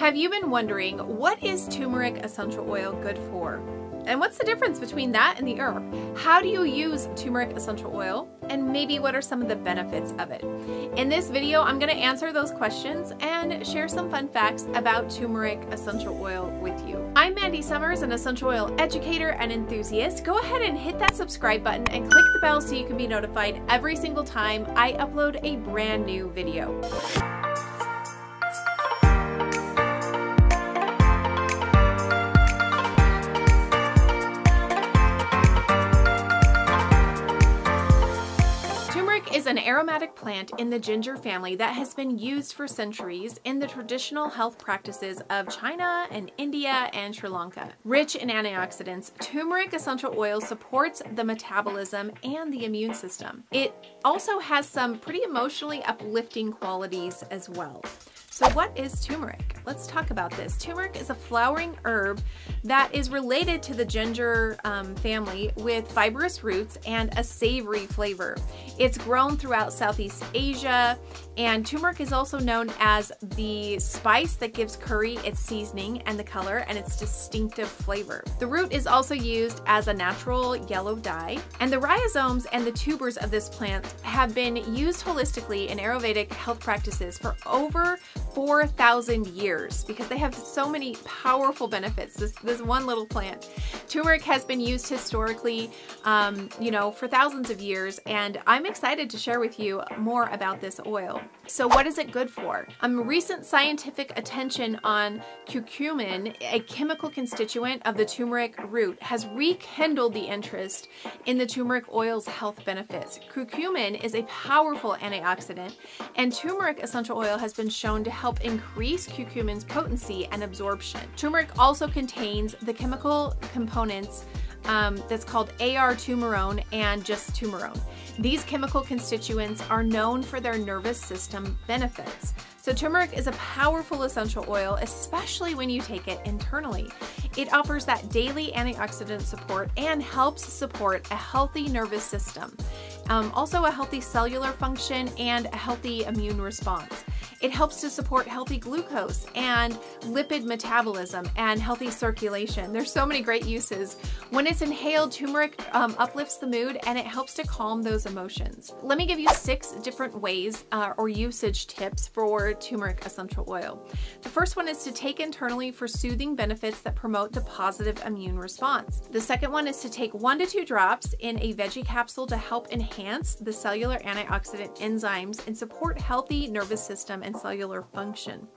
Have you been wondering, what is turmeric essential oil good for? And what's the difference between that and the herb? How do you use turmeric essential oil? And maybe what are some of the benefits of it? In this video, I'm going to answer those questions and share some fun facts about turmeric essential oil with you. I'm Mandy Sommers, an essential oil educator and enthusiast. Go ahead and hit that subscribe button and click the bell so you can be notified every single time I upload a brand new video. Is an aromatic plant in the ginger family that has been used for centuries in the traditional health practices of China and India and Sri Lanka. Rich in antioxidants, turmeric essential oil supports the metabolism and the immune system. It also has some pretty emotionally uplifting qualities as well. So what is turmeric? Let's talk about this. Turmeric is a flowering herb that is related to the ginger family with fibrous roots and a savory flavor. It's grown throughout Southeast Asia, and turmeric is also known as the spice that gives curry its seasoning and the color and its distinctive flavor. The root is also used as a natural yellow dye, and the rhizomes and the tubers of this plant have been used holistically in Ayurvedic health practices for over 4,000 years because they have so many powerful benefits. This one little plant. Turmeric has been used historically, for thousands of years, and I'm excited to share with you more about this oil. So what is it good for? Recent scientific attention on curcumin, a chemical constituent of the turmeric root, has rekindled the interest in the turmeric oil's health benefits. Curcumin is a powerful antioxidant, and turmeric essential oil has been shown to help increase curcumin's potency and absorption. Turmeric also contains the chemical components that's called AR-turmerone and just turmerone. These chemical constituents are known for their nervous system benefits. So turmeric is a powerful essential oil, especially when you take it internally. It offers that daily antioxidant support and helps support a healthy nervous system, also a healthy cellular function and a healthy immune response. It helps to support healthy glucose and lipid metabolism and healthy circulation. There's so many great uses. When it's inhaled, turmeric uplifts the mood and it helps to calm those emotions. Let me give you 6 different ways or usage tips for turmeric essential oil. The first one is to take internally for soothing benefits that promote the positive immune response. The second one is to take 1 to 2 drops in a veggie capsule to help enhance the cellular antioxidant enzymes and support healthy nervous system and cellular function.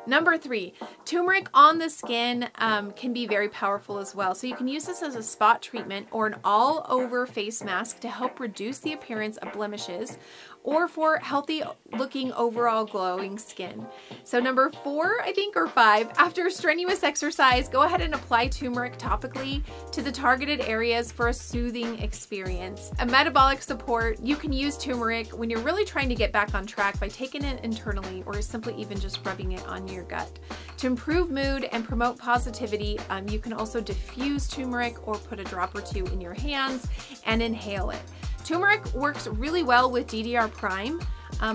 Number 3, turmeric on the skin can be very powerful as well. So you can use this as a spot treatment or an all-over face mask to help reduce the appearance of blemishes or for healthy looking overall glowing skin. So number 4, I think, or 5, after strenuous exercise, go ahead and apply turmeric topically to the targeted areas for a soothing experience. A metabolic support, you can use turmeric when you're really trying to get back on track by taking it internally or simply even just rubbing it on your gut. To improve mood and promote positivity, you can also diffuse turmeric or put a drop or 2 in your hands and inhale it. Turmeric works really well with DDR Prime,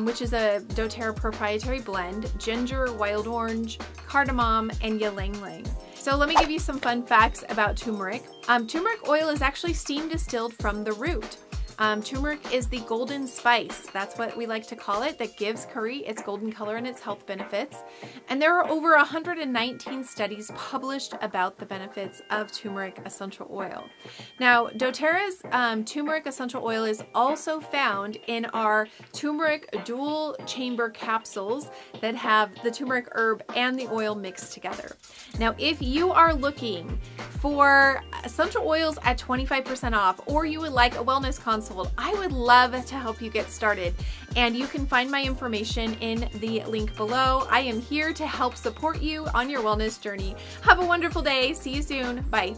which is a doTERRA proprietary blend, ginger, wild orange, cardamom, and ylang-ylang. So let me give you some fun facts about turmeric. Turmeric oil is actually steam distilled from the root. Turmeric is the golden spice, that's what we like to call it, that gives curry its golden color and its health benefits. And there are over 119 studies published about the benefits of turmeric essential oil. Now, doTERRA's turmeric essential oil is also found in our turmeric dual chamber capsules that have the turmeric herb and the oil mixed together. Now, if you are looking for essential oils at 25% off, or you would like a wellness consult, I would love to help you get started, and you can find my information in the link below. I am here to help support you on your wellness journey. Have a wonderful day. See you soon. Bye.